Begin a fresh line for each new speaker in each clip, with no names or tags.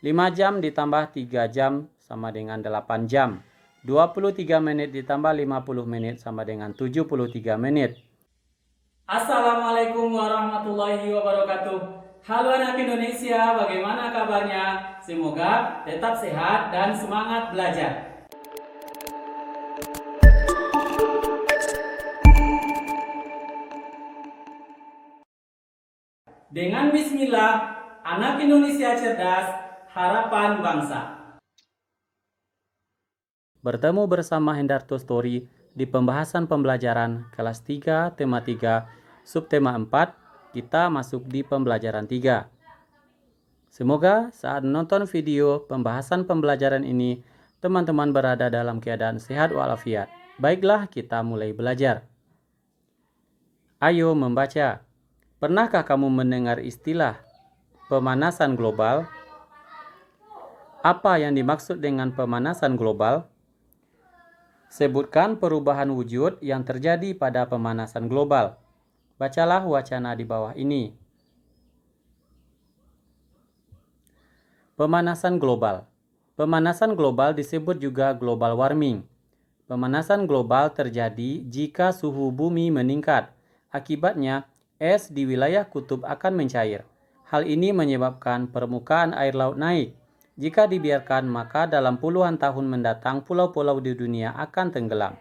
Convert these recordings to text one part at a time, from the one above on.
5 jam ditambah 3 jam sama dengan 8 jam. 23 menit ditambah 50 menit sama dengan 73 menit. Assalamualaikum warahmatullahi wabarakatuh. Halo anak Indonesia, bagaimana kabarnya? Semoga tetap sehat dan semangat belajar. Dengan bismillah, anak Indonesia cerdas, harapan bangsa. Bertemu bersama Hendarto Story di pembahasan pembelajaran kelas 3, tema 3, subtema 4, kita masuk di pembelajaran 3. Semoga saat menonton video pembahasan pembelajaran ini, teman-teman berada dalam keadaan sehat walafiat. Baiklah, kita mulai belajar. Ayo membaca. Pernahkah kamu mendengar istilah pemanasan global? Apa yang dimaksud dengan pemanasan global? Sebutkan perubahan wujud yang terjadi pada pemanasan global. Bacalah wacana di bawah ini. Pemanasan global. Pemanasan global disebut juga global warming. Pemanasan global terjadi jika suhu bumi meningkat. Akibatnya, es di wilayah kutub akan mencair. Hal ini menyebabkan permukaan air laut naik. Jika dibiarkan, maka dalam puluhan tahun mendatang pulau-pulau di dunia akan tenggelam.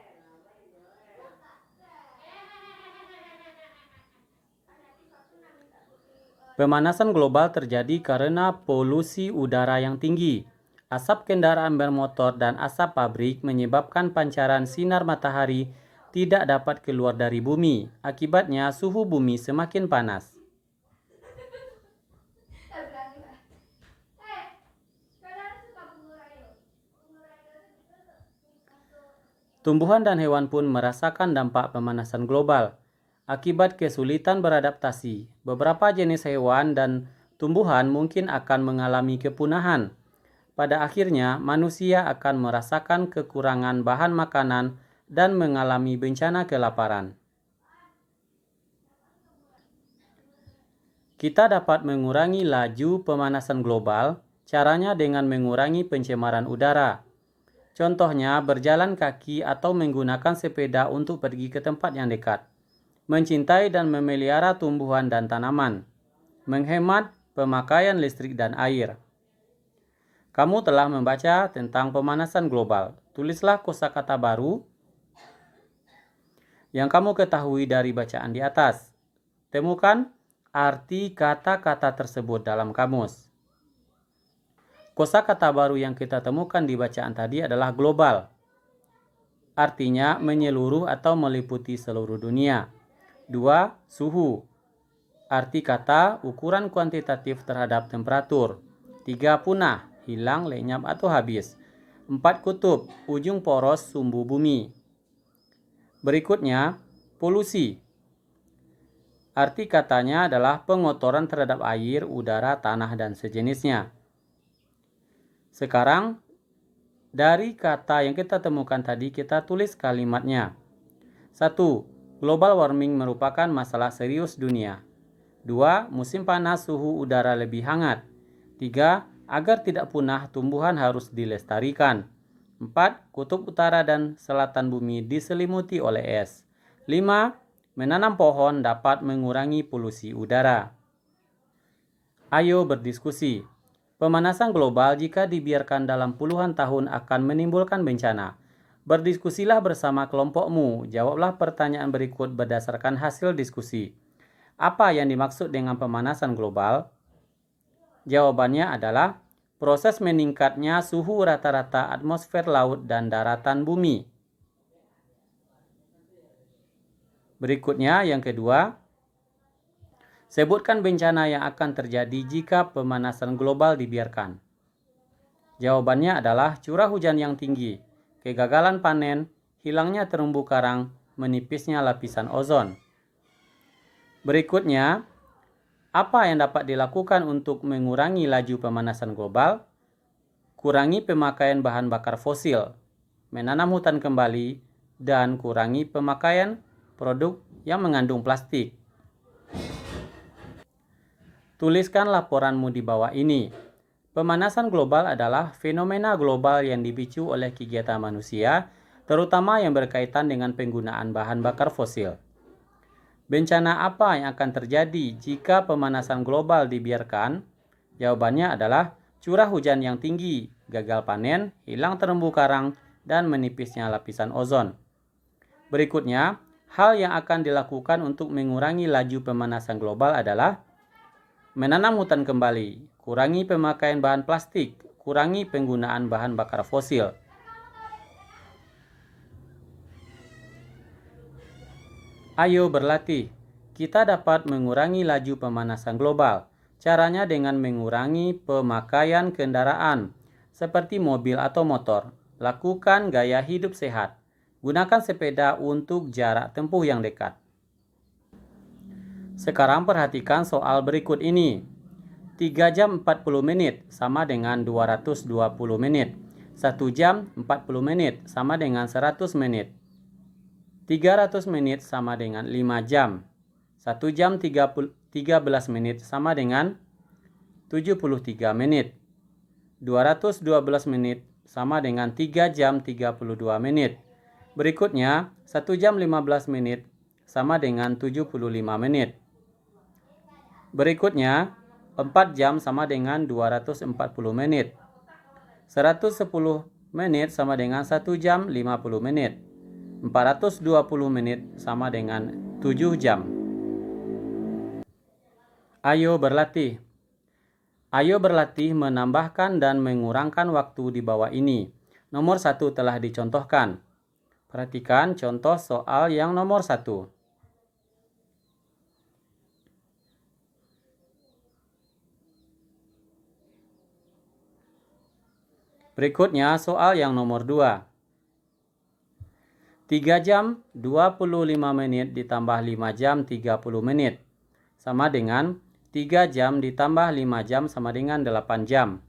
Pemanasan global terjadi karena polusi udara yang tinggi. Asap kendaraan bermotor dan asap pabrik menyebabkan pancaran sinar matahari tidak dapat keluar dari bumi. Akibatnya, suhu bumi semakin panas. Tumbuhan dan hewan pun merasakan dampak pemanasan global. Akibat kesulitan beradaptasi, beberapa jenis hewan dan tumbuhan mungkin akan mengalami kepunahan. Pada akhirnya, manusia akan merasakan kekurangan bahan makanan dan mengalami bencana kelaparan. Kita dapat mengurangi laju pemanasan global, caranya dengan mengurangi pencemaran udara. Contohnya, berjalan kaki atau menggunakan sepeda untuk pergi ke tempat yang dekat. Mencintai dan memelihara tumbuhan dan tanaman. Menghemat pemakaian listrik dan air. Kamu telah membaca tentang pemanasan global. Tulislah kosakata baru yang kamu ketahui dari bacaan di atas. Temukan arti kata-kata tersebut dalam kamus. Kosakata baru yang kita temukan di bacaan tadi adalah global. Artinya menyeluruh atau meliputi seluruh dunia. 2. Suhu. Arti kata ukuran kuantitatif terhadap temperatur. 3. Punah. Hilang, lenyap, atau habis. 4. Kutub. Ujung poros sumbu bumi. Berikutnya, polusi. Arti katanya adalah pengotoran terhadap air, udara, tanah, dan sejenisnya. Sekarang, dari kata yang kita temukan tadi, kita tulis kalimatnya. 1. Global warming merupakan masalah serius dunia. 2. Musim panas suhu udara lebih hangat. 3. Agar tidak punah, tumbuhan harus dilestarikan. 4. Kutub utara dan selatan bumi diselimuti oleh es. 5. Menanam pohon dapat mengurangi polusi udara. Ayo berdiskusi. Pemanasan global jika dibiarkan dalam puluhan tahun akan menimbulkan bencana. Berdiskusilah bersama kelompokmu. Jawablah pertanyaan berikut berdasarkan hasil diskusi. Apa yang dimaksud dengan pemanasan global? Jawabannya adalah proses meningkatnya suhu rata-rata atmosfer laut dan daratan bumi. Berikutnya, yang kedua, sebutkan bencana yang akan terjadi jika pemanasan global dibiarkan. Jawabannya adalah curah hujan yang tinggi, kegagalan panen, hilangnya terumbu karang, menipisnya lapisan ozon. Berikutnya, apa yang dapat dilakukan untuk mengurangi laju pemanasan global? Kurangi pemakaian bahan bakar fosil, menanam hutan kembali, dan kurangi pemakaian produk yang mengandung plastik. Tuliskan laporanmu di bawah ini. Pemanasan global adalah fenomena global yang dipicu oleh kegiatan manusia, terutama yang berkaitan dengan penggunaan bahan bakar fosil. Bencana apa yang akan terjadi jika pemanasan global dibiarkan? Jawabannya adalah curah hujan yang tinggi, gagal panen, hilang terumbu karang, dan menipisnya lapisan ozon. Berikutnya, hal yang akan dilakukan untuk mengurangi laju pemanasan global adalah menanam hutan kembali, kurangi pemakaian bahan plastik, kurangi penggunaan bahan bakar fosil. Ayo berlatih. Kita dapat mengurangi laju pemanasan global. Caranya dengan mengurangi pemakaian kendaraan, seperti mobil atau motor. Lakukan gaya hidup sehat. Gunakan sepeda untuk jarak tempuh yang dekat. Sekarang perhatikan soal berikut ini. 3 jam 40 menit sama dengan 220 menit. 1 jam 40 menit sama dengan 100 menit. 300 menit sama dengan 5 jam. 1 jam 13 menit sama dengan 73 menit. 212 menit sama dengan 3 jam 32 menit. Berikutnya, 1 jam 15 menit sama dengan 75 menit. Berikutnya, 4 jam sama dengan 240 menit. 110 menit sama dengan 1 jam 50 menit. 420 menit sama dengan 7 jam. Ayo berlatih. Ayo berlatih menambahkan dan mengurangkan waktu di bawah ini. Nomor 1 telah dicontohkan. Perhatikan contoh soal yang nomor 1. Berikutnya soal yang nomor 2. 3 jam 25 menit ditambah 5 jam 30 menit sama dengan 3 jam ditambah 5 jam sama dengan 8 jam.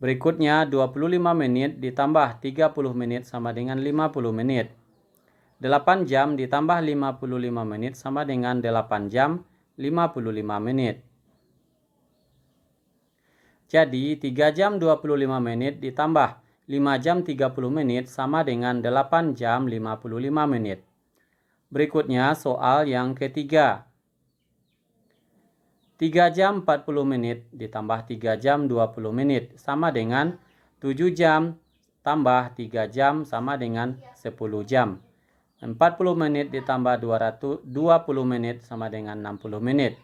Berikutnya 25 menit ditambah 30 menit sama dengan 50 menit. 8 jam ditambah 55 menit sama dengan 8 jam 55 menit. Jadi 3 jam 25 menit ditambah 5 jam 30 menit sama dengan 8 jam 55 menit. Berikutnya soal yang ketiga. 3 jam 40 menit ditambah 3 jam 20 menit sama dengan 7 jam tambah 3 jam sama dengan 10 jam. 40 menit ditambah 20 menit sama dengan 60 menit.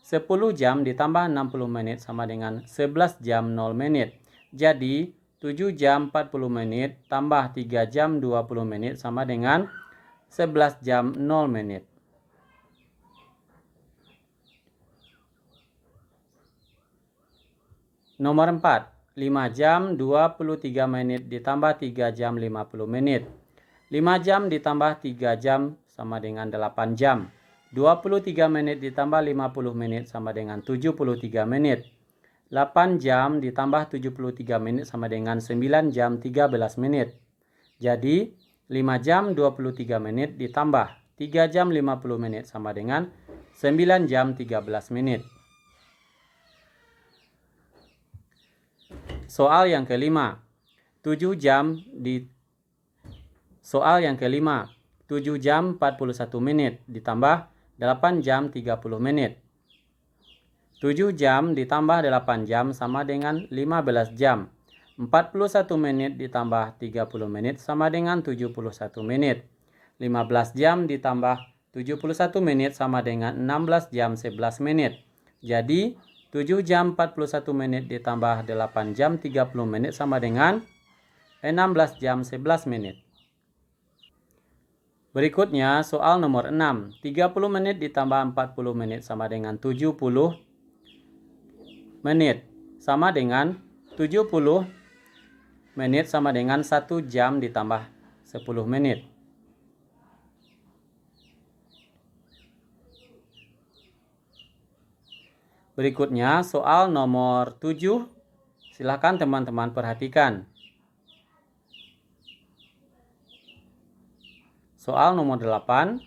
10 jam ditambah 60 menit sama dengan 11 jam 0 menit. Jadi 7 jam 40 menit tambah 3 jam 20 menit sama dengan 11 jam 0 menit. Nomor 4. 5 jam 23 menit ditambah 3 jam 50 menit. 5 jam ditambah 3 jam sama dengan 8 jam. 23 menit ditambah 50 menit sama dengan 73 menit. 8 jam ditambah 73 menit sama dengan 9 jam 13 menit. Jadi 5 jam 23 menit ditambah 3 jam 50 menit sama dengan 9 jam 13 menit. Soal yang kelima. 7 jam Soal yang kelima. 7 jam 41 menit ditambah 8 jam 30 menit. 7 jam ditambah 8 jam sama dengan 15 jam. 41 menit ditambah 30 menit sama dengan 71 menit. 15 jam ditambah 71 menit sama dengan 16 jam 11 menit. Jadi 7 jam 41 menit ditambah 8 jam 30 menit sama dengan 16 jam 11 menit. Berikutnya soal nomor 6. 30 menit ditambah 40 menit sama dengan 70 menit. Sama dengan 70 menit sama dengan 1 jam ditambah 10 menit. Berikutnya soal nomor 7. Silakan teman-teman perhatikan. Soal nomor 8.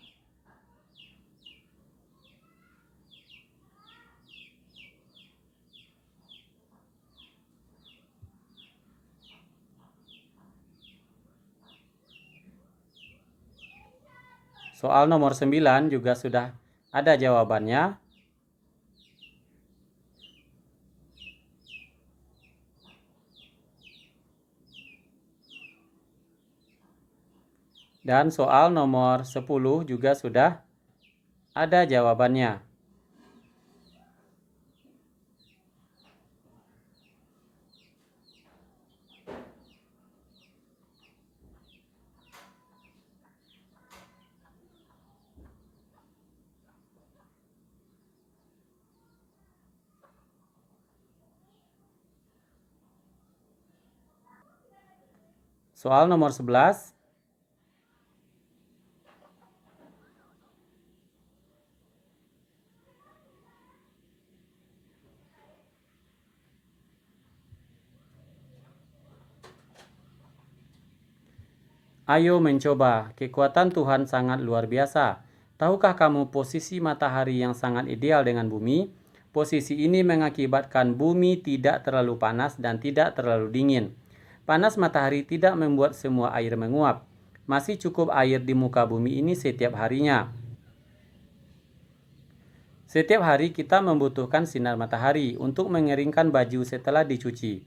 Soal nomor 9 juga sudah ada jawabannya. Dan soal nomor 10 juga sudah ada jawabannya. Soal nomor 11. Ayo mencoba, kekuatan Tuhan sangat luar biasa. Tahukah kamu posisi matahari yang sangat ideal dengan bumi? Posisi ini mengakibatkan bumi tidak terlalu panas dan tidak terlalu dingin. Panas matahari tidak membuat semua air menguap. Masih cukup air di muka bumi ini setiap harinya. Setiap hari kita membutuhkan sinar matahari untuk mengeringkan baju setelah dicuci.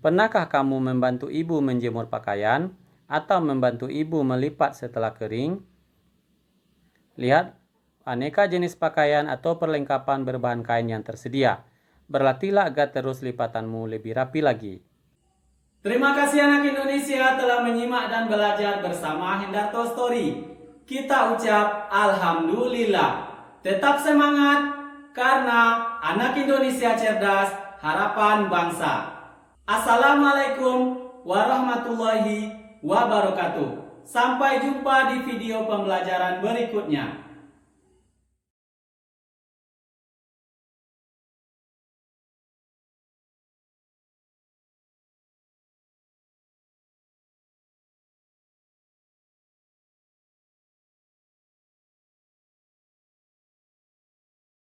Pernahkah kamu membantu ibu menjemur pakaian atau membantu ibu melipat setelah kering? Lihat aneka jenis pakaian atau perlengkapan berbahan kain yang tersedia. Berlatihlah agar terus lipatanmu lebih rapi lagi. Terima kasih anak Indonesia telah menyimak dan belajar bersama Hendarto Story. Kita ucap Alhamdulillah. Tetap semangat karena anak Indonesia cerdas, harapan bangsa. Assalamualaikum warahmatullahi wabarakatuh. Sampai jumpa di video pembelajaran berikutnya.